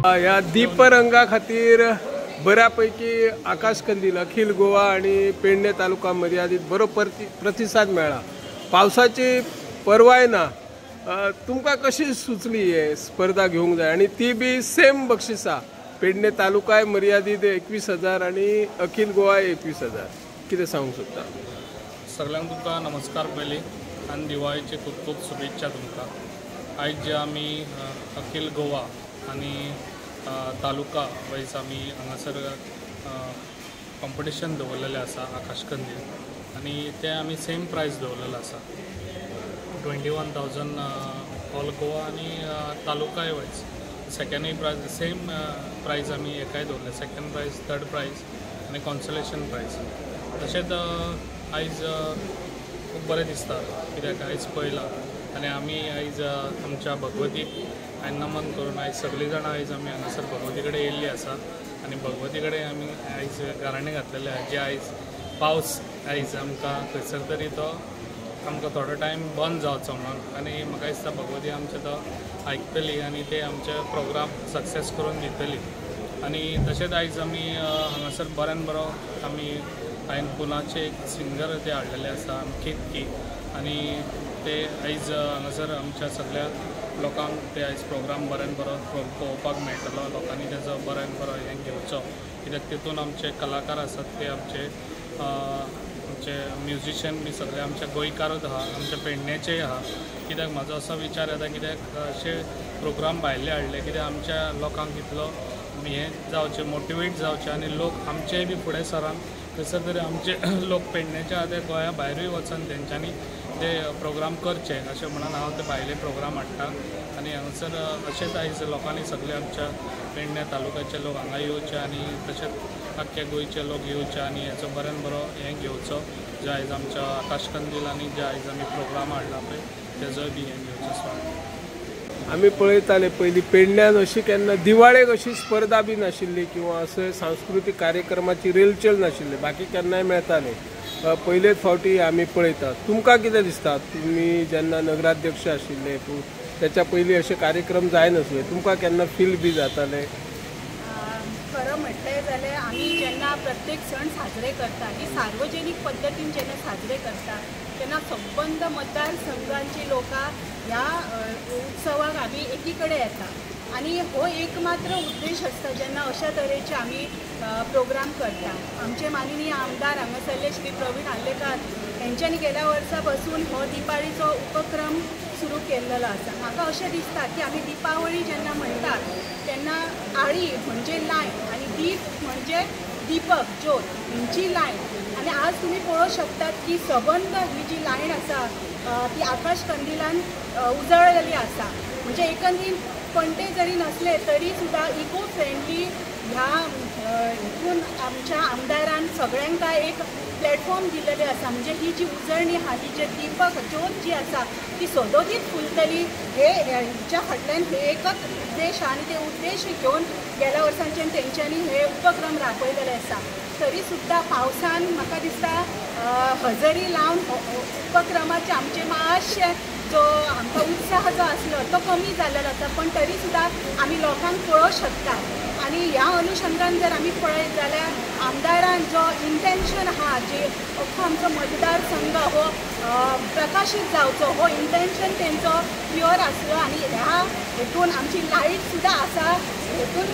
या दीपरंगा खातीर बऱ्यापैकी आकाश कंदील अखिल गोवा आणि पेडणे तालुका मर्यादित बरो प्रतिसाद मेळ्ळा। पावसाची परवाय ना, तुमकां कशी सुचली हे स्पर्धा घेवंक जाय आणि ती बी सेम बक्षिसां, पेडणे तालुकाय मर्यादित 21,000 आणि अखिल गोवा 21,000, कितें सांगूंक सोदता? सगळ्यांक तुमकां नमस्कार पयली आनी दिवाळीची खूब खूब शुभेच्छा तुमकां। आयज जे आमी अखिल गोवा आनी तालुका वायज आमी हांगासर कॉम्पिटिशन दवरलेलें आसा आकाश कंदील, आनी ते आमी सेम प्रायज दवरलेलो आसा 21,000 ऑल गोवा आनी तालुकाय वायज। सेकंडूय प्रायज सेम प्रायज आमी एकाय दवरले, सेकंड प्रायज, थर्ड प्रायज आनी कॉन्सोलेशन प्रायज। तशेंच आयज खूब बरें दिसता कित्याक आयज पळयलां आनी आमी आयज आमच्या भगवतीक नमन करून आयज सगळीं जाणां आयज आमी हांगासर भगवती कडेन येयल्लीं आसा आनी भगवती कडेन आमी आयज गाराणें घातलेलें आसा जे आयज पावस आयज आमकां खंयसर तरी तो आमकां थोडो टायम बंद जावचो म्हणून, आनी म्हाका दिसता भगवती आमचे तो आयकतली आनी ते आमचे प्रोग्राम सक्सेस करून दितली। आनी तशेंच आयज आमी हांगासर बऱ्यान बरो आमी हांवें पुनाचे एक सिंगर ते हाडलेले आसा केतकी, आनी ते आयज हांगासर आमच्या सगळ्या लोकांक ते आयज प्रोग्राम बऱ्यान बरो पळोवपाक मेळटलो। लोकांनी तेजो बऱ्यान बरो हें घेवचो कित्याक तितून आमचे कलाकार आसात ते आमचे म्युजिशियन बी सगळे आमचे गोंयकारूच आहा, आमचे पेडणेचेय आहा। कित्याक म्हाजो असो विचार येता कित्याक अशे प्रोग्राम भायले हाडले कित्याक आमच्या लोकांक इतलो हें जावचें, मोटिवेट जावचें आनी लोक आमचेय बी फुडें सरान खंयसर तरी आमचे लोक पेडणेचे आहा ते गोंया भायरूय वचून तेंच्यांनी ते प्रोग्राम करचे अशें म्हणून हांव ते भायले प्रोग्राम हाडटा। आनी हांगासर अशेंच आयज लोकांनी सगळे आमच्या पेडणे तालुक्याचे लोक हांगा येवचे आनी तशेंच आख्खे गोंयचे लोक येवचे आनी हेचो बऱ्यान बरो हें घेवचो जे आयज आमच्या आकाश कंदील आनी जे आयज आमी प्रोग्राम हाडला पळय तेजोय बी हें घेवचो सो। आमी पळयताले पयलीं पेडण्यान अशी केन्ना दिवाळेक अशी स्पर्धा बी नाशिल्ली किंवा असे सांस्कृतीक कार्यक्रमाची रेलचेल नाशिल्ली, बाकी केन्नाय मेळटाले, पयलेच फावटी आमी पळयतात। तुमकां कितें दिसता, तुमी जेन्ना नगराध्यक्ष आशिल्ले त्याच्या पयलीं असे कार्यक्रम जाय नासले, तुमकां केन्ना फील बी जाताले? खरं म्हटलें जाल्यार आमी जेन्ना प्रत्येक सण साजरे करता आनी सार्वजनीक पद्दतीन जेन्ना साजरे करता तेन्ना संबंद मतदारसंघांची लोकां ह्या उत्सवाक आमी एकी कडेन येता आनी हो एक मात्र उद्देश आसता जेन्ना अशा तरेचे आमी प्रोग्राम करता। आमचे माननीय आमदार हांगासरले श्री प्रवीण आल्लेकार हेंच्यांनी गेल्या वर्सा पासून हो दिपाळीचो उपक्रम सुरू केल्लो आसा। म्हाका अशें दिसता की आमी दिपावळी जेन्ना म्हणटात तेन्ना आळी म्हणजे लायट आनी दीप म्हणजे दीपक ज्योत हिंची लायट, आनी आज तुमी पळोवंक शकतात की सबंद ही जी लायट आसा ती आकाश कंदिलान उजळलेली आसा। म्हणजे एकंदरीत पणटे जरी नसले तरी सुद्धा इको फ्रेंडली ह्या हितून आमच्या आमदारान सगळ्यांक एक प्लॅटफॉर्म दिलेले आसा। म्हणजे ही जी उजळणी आहा ही जे दीपक ज्योत जी आसा ती सदोदीत फुलतली हेच्या फाटल्यान हे एकच उद्देश आहा आनी ते उद्देश घेवन गेल्या वर्सांच्यान तेंच्यांनी हे उपक्रम राबयलेले आसा। तरी सुद्धा पावसान म्हाका दिसता हजेरी लावन उपक्रमाचे आमचे मातशे जो आमकां उत्साह जो आसलो तो कमी जाल्लो आसा, पण तरी सुद्धा आमी लोकांक पळोवंक शकता। आनी ह्या अनुशंगान जर आमी पळयत जाल्यार आमदारान जो इंटेन्शन आहा जे अख्खो आमचो मतदारसंघ हो प्रकाशीत जावचो हो इंटेन्शन तेंचो प्युअर आसलो आनी ह्या हेतून आमची लायट सुद्धा आसा हेतून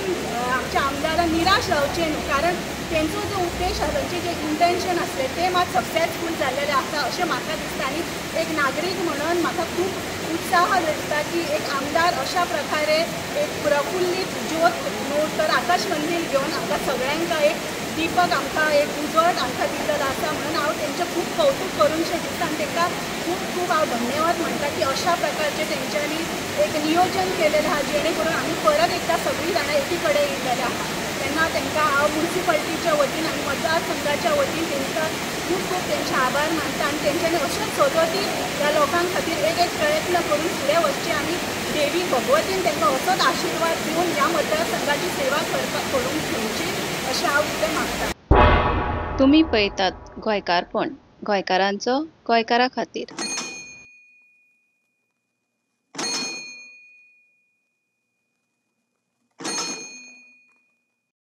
आमच्या आमदारान निराश जावचें न्हू, कारण तेंचो जो उद्देश आसा तेंचे जे इंटेन्शन आसले ते मात सक्सेसफूल जाल्लेले आसा अशें म्हाका दिसता। आनी एक नागरीक म्हणून म्हाका खूब उत्साह दिसता की एक आमदार अशा प्रकारे एक प्रफुल्लीत ज्योत तर आकाश कंदील घेवन आमकां सगळ्यांक एक दीपक आमकां एक उजवाड आमकां दिल्लो आसा म्हणून हांव तेंचें खूब कौतुक करूंशें दिसता आनी तांकां खूब खूब हांव धन्यवाद म्हणटा की अशा प्रकारचे तेंच्यांनी एक नियोजन केलेलें आहा जेणे करून आमी परत एकदा सगळीं जाणां एकी कडेन येयलेले आहा। तेन्ना तांकां हांव म्युनिसिपालिटीच्या वतीन आनी मतदारसंघाच्या वतीन तेंकां खूब खूब तेंचे आभार मानता आनी तेंच्यांनी अशेंच सदोदीत ह्या लोकां खातीर एक प्रयत्न करून फुडें वचचें आनी देवी भगवतीन तांकां असोच आशिर्वाद दिवन ह्या मतदारसंघाची सेवा करून घेवची अशें हांव फुडें मागतां। तुम्ही पळयतात गोंयकारपण, गोंयकारांचो गोंयकारा खातीर।